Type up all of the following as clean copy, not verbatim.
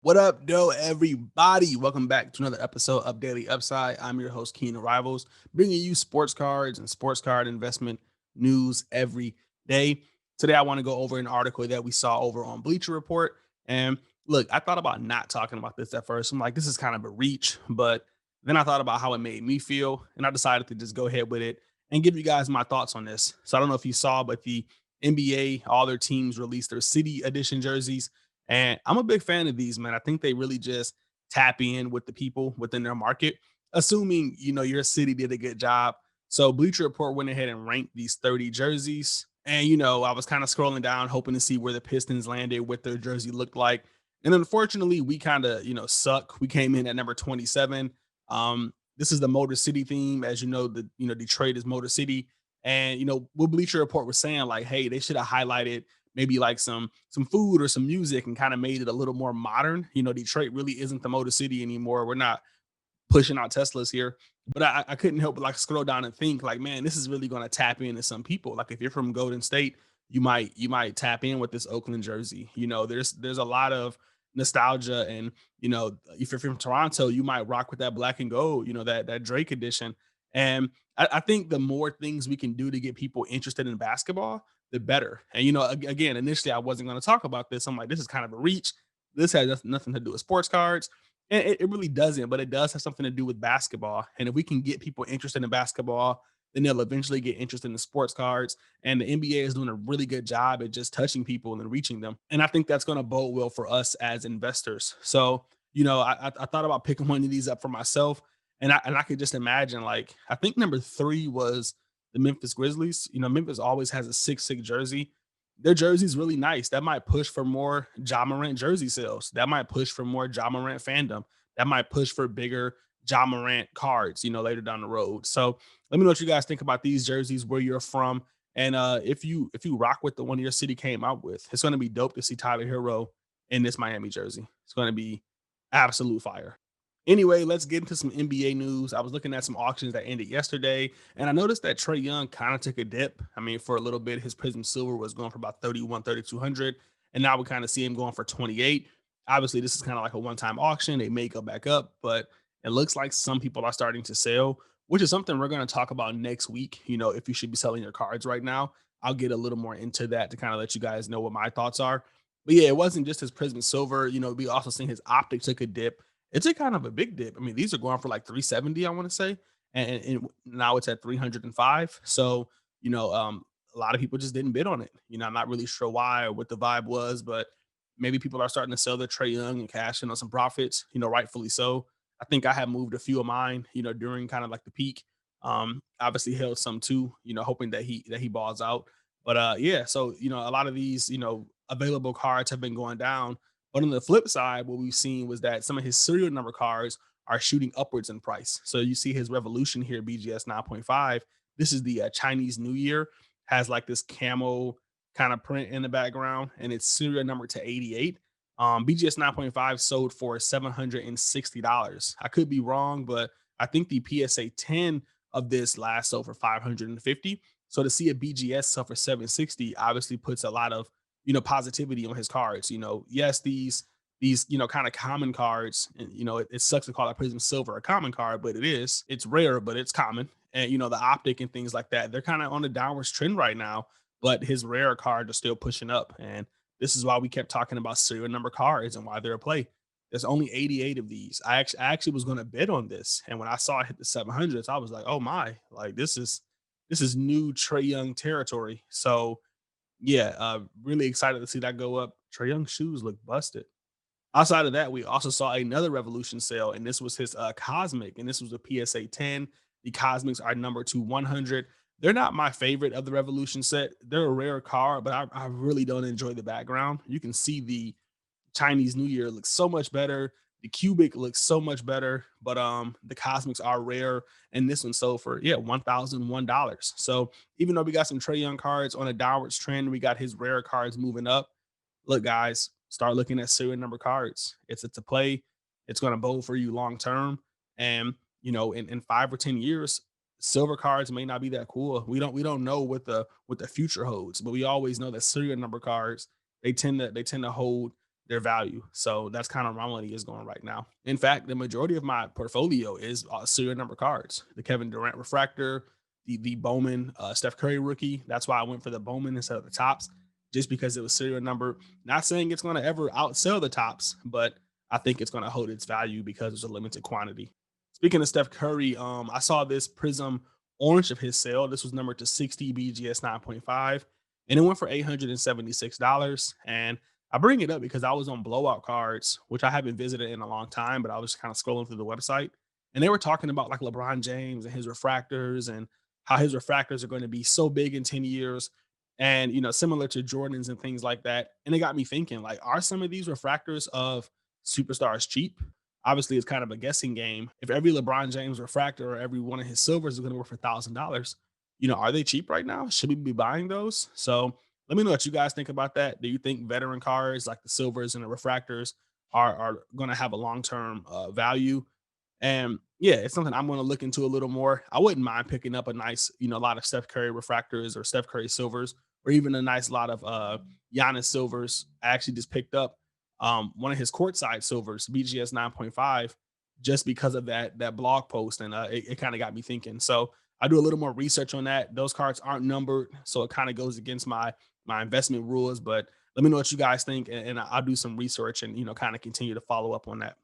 What up, though, everybody? Welcome back to another episode of Daily Upside. I'm your host, Keenan Rivals, bringing you sports cards and sports card investment news every day. Today, I want to go over an article that we saw over on Bleacher Report. And look, I thought about not talking about this at first. I'm like, this is kind of a reach, but then I thought about how it made me feel, and I decided to just go ahead with it and give you guys my thoughts on this. So I don't know if you saw, but the NBA, all their teams released their City Edition jerseys, and I'm a big fan of these, man. I think they really just tap in with the people within their market, assuming, your city did a good job. So Bleacher Report went ahead and ranked these 30 jerseys. And, I was kind of scrolling down, hoping to see where the Pistons landed, what their jersey looked like. And unfortunately, we kind of, suck. We came in at number 27. This is the Motor City theme. As you know, Detroit is Motor City. And, what Bleacher Report was saying, like, hey, they should have highlighted maybe like some food or some music and kind of made it a little more modern. Detroit really isn't the Motor City anymore. We're not pushing out Teslas here. But I couldn't help but like scroll down and think like, man, this is really going to tap into some people. Like if you're from Golden State, you might tap in with this Oakland jersey. There's a lot of nostalgia, and if you're from Toronto, you might rock with that black and gold, that Drake edition. And I think the more things we can do to get people interested in basketball, the better. And again, initially I wasn't going to talk about this. I'm like, this is kind of a reach. This has nothing to do with sports cards. And it really doesn't, but it does have something to do with basketball. And if we can get people interested in basketball, then they'll eventually get interested in sports cards. And the NBA is doing a really good job at just touching people and then reaching them. And I think that's going to bode well for us as investors. So, I thought about picking one of these up for myself. And I could just imagine, like, I think number 3 was the Memphis Grizzlies. Memphis always has a 6-6 jersey. Their jersey's really nice. That might push for more Ja Morant jersey sales. That might push for more Ja Morant fandom. That might push for bigger Ja Morant cards, later down the road. So let me know what you guys think about these jerseys, where you're from, and if you rock with the one your city came out with. It's going to be dope to see Tyler Hero in this Miami jersey. It's going to be absolute fire. Anyway, let's get into some NBA news. I was looking at some auctions that ended yesterday, and I noticed that Trey Young kind of took a dip. I mean, for a little bit, his Prism Silver was going for about 31, 3,200, and now we kind of see him going for 28. Obviously, this is kind of like a one-time auction. They may go back up, but it looks like some people are starting to sell, which is something we're going to talk about next week. If you should be selling your cards right now, I'll get a little more into that to kind of let you guys know what my thoughts are. But yeah, it wasn't just his Prism Silver. We also seen his optic took a dip. It's a kind of a big dip. I mean, these are going for like 370, I want to say, and now it's at 305. So, a lot of people just didn't bid on it. I'm not really sure why or what the vibe was, but maybe people are starting to sell their Trey Young and cash in on some profits. Rightfully so. I think I have moved a few of mine, during kind of like the peak. Obviously held some too, hoping that he balls out. But yeah, so a lot of these, available cards have been going down, but on the flip side, what we've seen was that some of his serial number cards are shooting upwards in price. So you see his Revolution here, BGS 9.5. This is the Chinese New Year, has like this camo kind of print in the background, and it's serial number to 88. BGS 9.5 sold for $760. I could be wrong, but I think the PSA 10 of this last sold for 550. So to see a BGS sell for 760 obviously puts a lot of positivity on his cards. Yes, these kind of common cards, and it sucks to call that Prism Silver a common card, but it's rare, but it's common. And the optic and things like that, they're kind of on a downwards trend right now, but his rare cards are still pushing up. And this is why we kept talking about serial number cards and why they're a play. There's only 88 of these. I actually was going to bid on this, and when I saw it hit the 700s, I was like, oh my, like this is new Trey Young territory. So yeah, really excited to see that go up. Trey Young's shoes look busted. Outside of that, we also saw another Revolution sale, and this was his Cosmic, and this was a PSA 10. The Cosmics are number to 100. They're not my favorite of the Revolution set. They're a rare card, but I really don't enjoy the background. You can see the Chinese New Year looks so much better. The cubic looks so much better, but the cosmics are rare, and this one sold for $1,001. So even though we got some Trey Young cards on a downwards trend, we got his rare cards moving up. Look, guys, start looking at serial number cards. It's a play. It's going to bowl for you long term, and in 5 or 10 years, silver cards may not be that cool. We don't know what the future holds, but we always know that serial number cards they tend to hold their value. So that's kind of where my money is going right now. In fact, the majority of my portfolio is serial number cards. The Kevin Durant refractor, the Bowman Steph Curry rookie. That's why I went for the Bowman instead of the tops, just because it was serial number. Not saying it's going to ever outsell the tops, but I think it's going to hold its value because it's a limited quantity. Speaking of Steph Curry, I saw this Prism Orange of his sale. This was numbered to 60 BGS 9.5, and it went for $876. And I bring it up because I was on Blowout Cards, which I haven't visited in a long time, but I was kind of scrolling through the website, and they were talking about like LeBron James and his refractors and how his refractors are going to be so big in 10 years and similar to Jordans and things like that. And it got me thinking, like, are some of these refractors of superstars cheap? Obviously, it's kind of a guessing game. If every LeBron James refractor or every one of his silvers is going to work for $1,000, are they cheap right now? Should we be buying those? So let me know what you guys think about that. Do you think veteran cards like the silvers and the refractors are going to have a long term value? And yeah, it's something I'm going to look into a little more. I wouldn't mind picking up a nice, a lot of Steph Curry refractors or Steph Curry silvers, or even a nice lot of Giannis silvers. I actually just picked up one of his courtside silvers, BGS 9.5, just because of that blog post, and it kind of got me thinking. So I do a little more research on that. Those cards aren't numbered, so it kind of goes against my investment rules. But let me know what you guys think, and I'll do some research and kind of continue to follow up on that.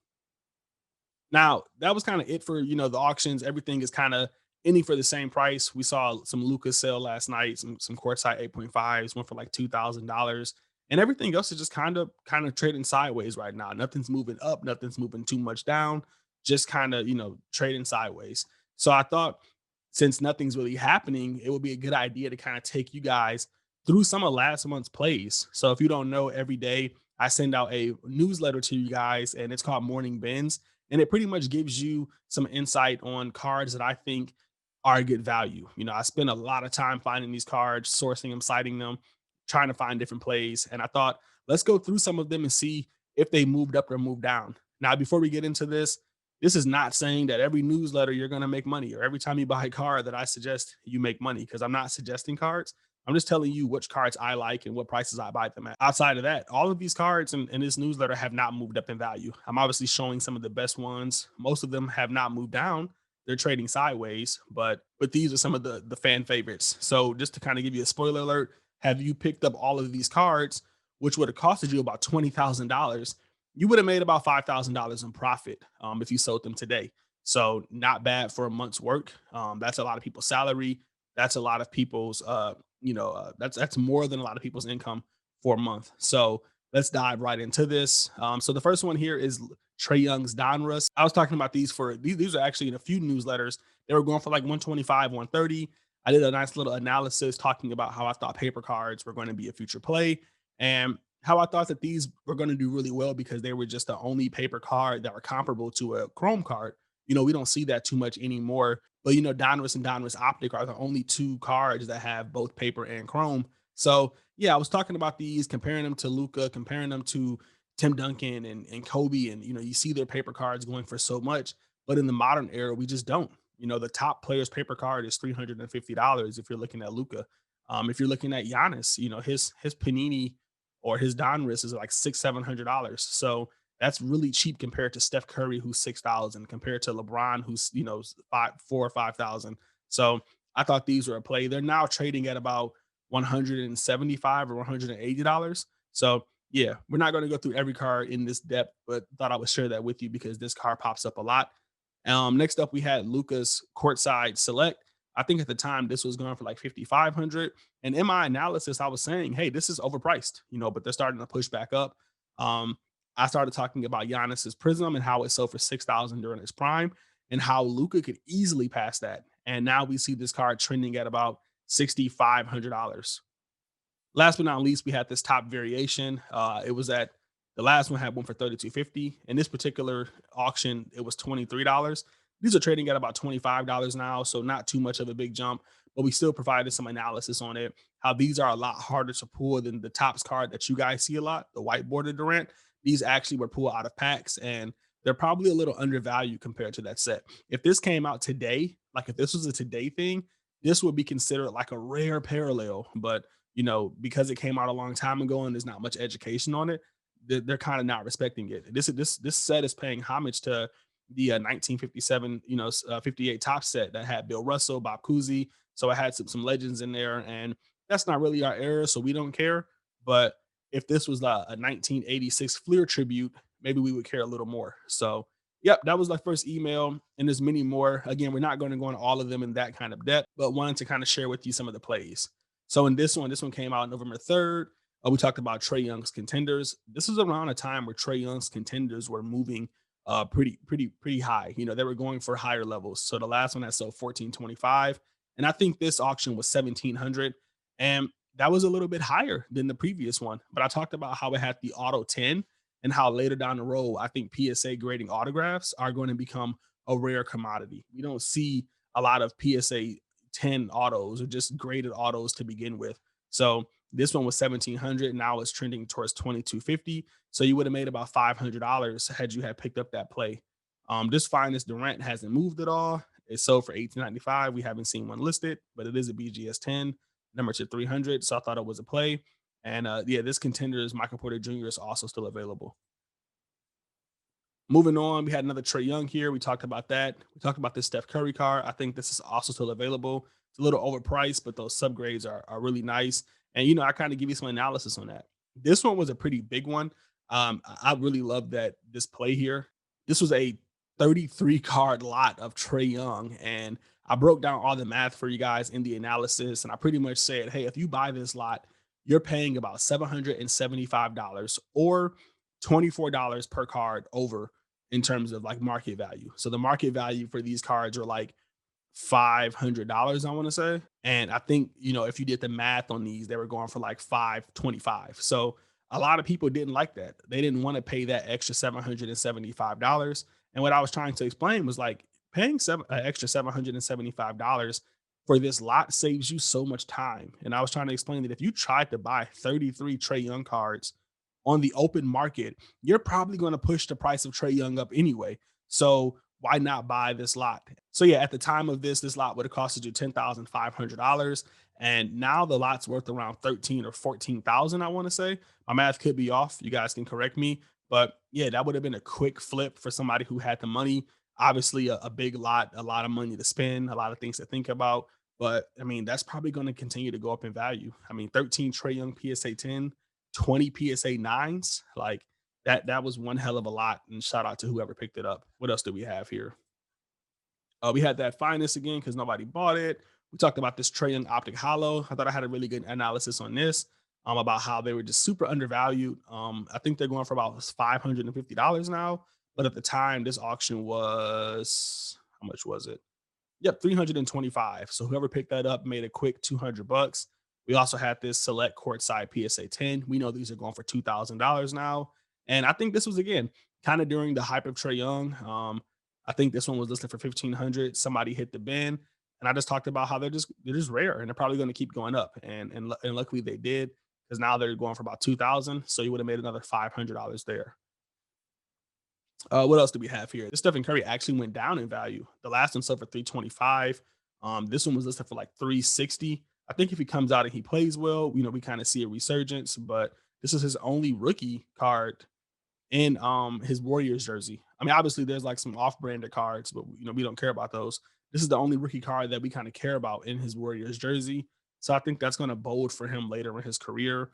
Now, that was kind of it for, the auctions. Everything is kind of ending for the same price. We saw some Lucas sale last night, some courtside 8.5s went for like $2,000. And everything else is just kind of trading sideways right now. Nothing's moving up, nothing's moving too much down, just kind of, trading sideways. So I thought since nothing's really happening, it would be a good idea to kind of take you guys through some of last month's plays. So if you don't know, every day I send out a newsletter to you guys, and it's called Morning Bins, and it pretty much gives you some insight on cards that I think are a good value. I spend a lot of time finding these cards, sourcing them, citing them, trying to find different plays. And I thought, let's go through some of them and see if they moved up or moved down. Now, before we get into this is not saying that every newsletter you're going to make money, or every time you buy a card that I suggest you make money, because I'm not suggesting cards. I'm just telling you which cards I like and what prices I buy them at. Outside of that, all of these cards in this newsletter have not moved up in value. I'm obviously showing some of the best ones. Most of them have not moved down. They're trading sideways, but these are some of the fan favorites. So just to kind of give you a spoiler alert, have you picked up all of these cards, which would have costed you about $20,000, you would have made about $5,000 in profit if you sold them today. So not bad for a month's work. That's a lot of people's salary. That's a lot of people's that's more than a lot of people's income for a month. So let's dive right into this. So the first one here is Trey Young's Donruss. I was talking about these are actually in a few newsletters. They were going for like 125, 130. I did a nice little analysis talking about how I thought paper cards were going to be a future play, and how I thought that these were going to do really well because they were just the only paper card that were comparable to a Chrome card. We don't see that too much anymore. But Donruss and Donruss Optic are the only two cards that have both paper and Chrome. So yeah, I was talking about these, comparing them to Luca, comparing them to Tim Duncan and Kobe, and you see their paper cards going for so much. But in the modern era, we just don't. The top player's paper card is $350 if you're looking at Luca. If you're looking at Giannis, his Panini or his Donruss is like $600-700. So that's really cheap compared to Steph Curry, who's 6,000, compared to LeBron, who's 4 or 5,000. So I thought these were a play. They're now trading at about $175 or $180. So yeah, we're not going to go through every card in this depth, but thought I would share that with you because this card pops up a lot. Next up, we had Lucas Courtside Select. I think at the time this was going for like 5,500. And in my analysis, I was saying, hey, this is overpriced, but they're starting to push back up. I started talking about Giannis's Prism and how it sold for 6,000 during its prime, and how Luca could easily pass that. And now we see this card trending at about $6,500. Last but not least, we had this top variation. It was at the last one had one for 32.50. In this particular auction, it was $23. These are trading at about $25 now, so not too much of a big jump, but we still provided some analysis on it. How these are a lot harder to pull than the tops card that you guys see a lot, the white bordered Durant. These actually were pulled out of packs, and they're probably a little undervalued compared to that set. If this came out today, like if this was a today thing, this would be considered like a rare parallel. But because it came out a long time ago and there's not much education on it, they're kind of not respecting it. This set is paying homage to the 1957, 58 top set that had Bill Russell, Bob Cousy. So it had some legends in there, and that's not really our era, so we don't care. But if this was a 1986 Fleer tribute, maybe we would care a little more. So, yep, that was my first email, and there's many more. Again, we're not going to go into all of them in that kind of depth, but wanted to kind of share with you some of the plays. So in this one came out November 3rd. We talked about Trae Young's contenders. This was around a time where Trae Young's contenders were moving pretty high. They were going for higher levels. So the last one that sold 1425, and I think this auction was 1700, and that was a little bit higher than the previous one. But I talked about how it had the auto 10 and how later down the road, I think PSA grading autographs are going to become a rare commodity. We don't see a lot of PSA 10 autos or just graded autos to begin with. So this one was 1700. Now it's trending towards 2250. So you would have made about $500 had you had picked up that play. This Finest Durant hasn't moved at all. It sold for 1895. We haven't seen one listed, but it is a BGS 10, number to 300. So I thought it was a play. And yeah, this contender is Michael Porter Jr. is also still available. Moving on, we had another Trae Young here. We talked about that. We talked about this Steph Curry card. I think this is also still available. It's a little overpriced, but those subgrades are really nice. And, I kind of give you some analysis on that. This one was a pretty big one. I really love that this play here. This was a 33 card lot of Trae Young. And I broke down all the math for you guys in the analysis. And I pretty much said, hey, if you buy this lot, you're paying about $775 or $24 per card over in terms of like market value. So the market value for these cards are like $500, I want to say. And I think, if you did the math on these, they were going for like 525. So a lot of people didn't like that. They didn't want to pay that extra $775. And what I was trying to explain was like paying an extra $775 for this lot saves you so much time. And I was trying to explain that if you tried to buy 33 Trae Young cards on the open market, you're probably going to push the price of Trae Young up anyway. So why not buy this lot? So yeah, at the time of this lot would have costed you $10,500. And now the lot's worth around 13 or 14,000, I want to say. My math could be off. You guys can correct me. But yeah, that would have been a quick flip for somebody who had the money. Obviously, a big lot, a lot of money to spend, a lot of things to think about. But I mean, that's probably going to continue to go up in value. I mean, 13 Trae Young PSA 10, 20 PSA 9s, like that was one hell of a lot. And shout out to whoever picked it up. What else do we have here? We had that Finest again because nobody bought it. We talked about this Trae Young Optic Hollow. I thought I had a really good analysis on this about how they were just super undervalued. I think they're going for about $550 now, but at the time, this auction was how much was it? Yep, 325. So whoever picked that up made a quick $200. We also had this select courtside PSA 10. We know these are going for $2,000 now. And I think this was again kind of during the hype of Trae Young. I think this one was listed for 1,500. Somebody hit the bin, and I just talked about how they're just rare, and they're probably going to keep going up. And luckily they did, because now they're going for about 2,000. So you would have made another $500 there. What else do we have here? This Stephen Curry actually went down in value. The last one sold for 325. This one was listed for like 360. I think if he comes out and he plays well, we kind of see a resurgence. But this is his only rookie card in his Warriors jersey. I mean, obviously there's like some off-branded cards, but we don't care about those. This is the only rookie card that we kind of care about in his Warriors jersey. So I think that's going to bode for him later in his career.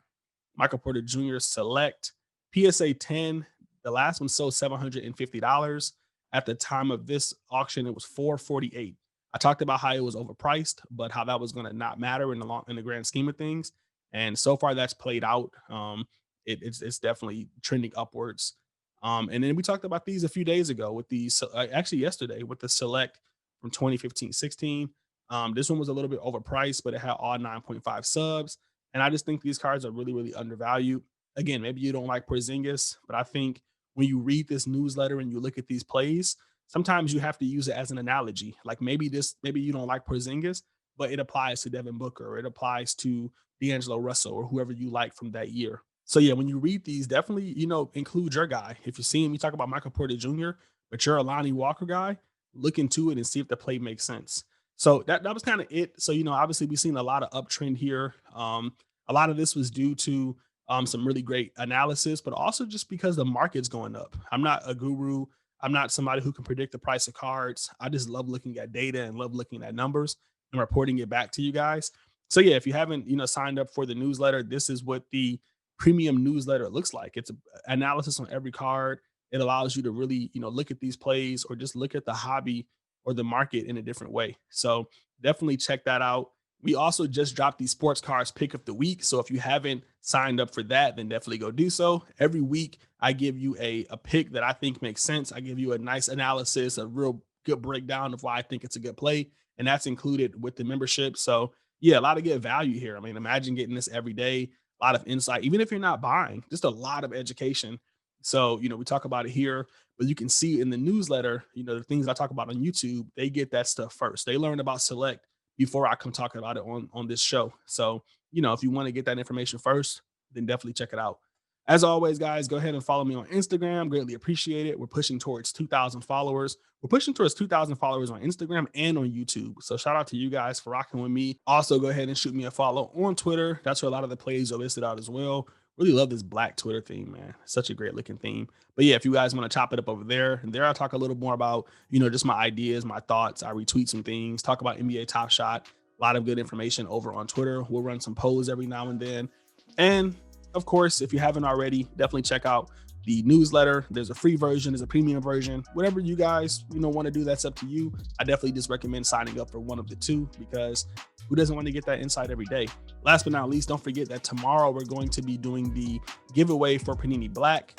Michael Porter Jr. Select PSA 10. The last one sold $750. At the time of this auction, it was $448. I talked about how it was overpriced, but how that was going to not matter in the grand scheme of things. And so far, that's played out. It's definitely trending upwards. And then we talked about these a few days ago with these, actually yesterday with the Select from 2015-16. This one was a little bit overpriced, but it had all 9.5 subs. And I just think these cards are really, really undervalued. Again, maybe you don't like Porzingis, but I think when you read this newsletter and you look at these plays, sometimes you have to use it as an analogy. Like maybe you don't like Porzingis, but it applies to Devin Booker, or it applies to D'Angelo Russell, or whoever you like from that year. So yeah, when you read these, definitely, include your guy. If you see him, you talk about Michael Porter Jr., but you're a Lonnie Walker guy, look into it and see if the play makes sense. So that was kind of it. So, obviously we've seen a lot of uptrend here. A lot of this was due to some really great analysis, but also just because the market's going up. I'm not a guru. I'm not somebody who can predict the price of cards. I just love looking at data and love looking at numbers and reporting it back to you guys. So yeah, if you haven't, signed up for the newsletter, this is what the premium newsletter looks like. It's a analysis on every card. It allows you to really, look at these plays or just look at the hobby or the market in a different way. So definitely check that out. We also just dropped the sports cards pick of the week. So if you haven't signed up for that, then definitely go do so. Every week, I give you a pick that I think makes sense. I give you a nice analysis, a real good breakdown of why I think it's a good play. And that's included with the membership. So yeah, a lot of good value here. I mean, imagine getting this every day, a lot of insight, even if you're not buying, just a lot of education. So, we talk about it here, but you can see in the newsletter, the things I talk about on YouTube, they get that stuff first. They learn about Select before I come talking about it on this show. So, if you want to get that information first, then definitely check it out. As always, guys, go ahead and follow me on Instagram. Greatly appreciate it. We're pushing towards 2,000 followers. We're pushing towards 2,000 followers on Instagram and on YouTube. So shout out to you guys for rocking with me. Also, go ahead and shoot me a follow on Twitter. That's where a lot of the plays are listed out as well. Really love this black Twitter theme, man. Such a great looking theme. But yeah, if you guys want to chop it up over there, and there I talk a little more about, just my ideas, my thoughts. I retweet some things, talk about NBA Top Shot. A lot of good information over on Twitter. We'll run some polls every now and then. And of course, if you haven't already, definitely check out the newsletter. There's a free version, there's a premium version. Whatever you guys, want to do, that's up to you. I definitely just recommend signing up for one of the two because who doesn't want to get that insight every day? Last but not least, don't forget that tomorrow we're going to be doing the giveaway for Panini Black.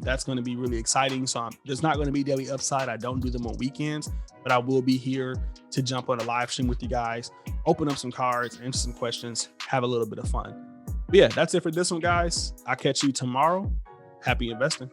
That's going to be really exciting. So there's not going to be daily upside. I don't do them on weekends, but I will be here to jump on a live stream with you guys, open up some cards, answer some questions, have a little bit of fun. But yeah, that's it for this one, guys. I'll catch you tomorrow. Happy investing.